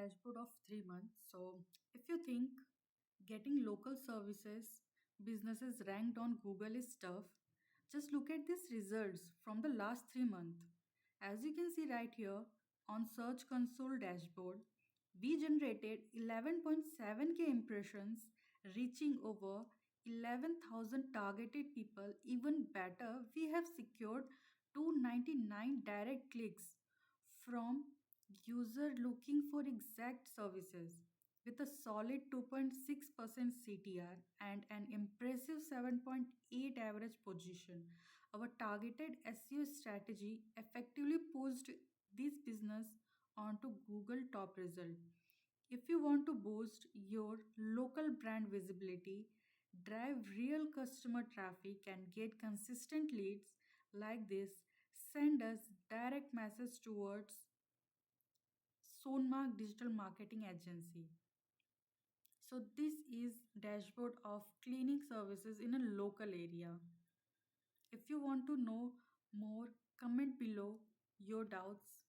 dashboard of 3 months. So, if you think getting local services businesses ranked on Google is tough, just look at these results from the last 3 months. As you can see right here on Search Console dashboard, we generated 11.7k impressions, reaching over 11,000 targeted people. Even better, we have secured 299 direct clicks from user looking for exact services. With a solid 2.6% CTR and an impressive 7.8 average position, our targeted SEO strategy effectively pushed this business onto Google top result. If you want to boost your local brand visibility, drive real customer traffic, and get consistent leads like this, send us direct message towards Sonmark Digital Marketing Agency. So this is dashboard of cleaning services in a local area. If you want to know more, comment below your doubts.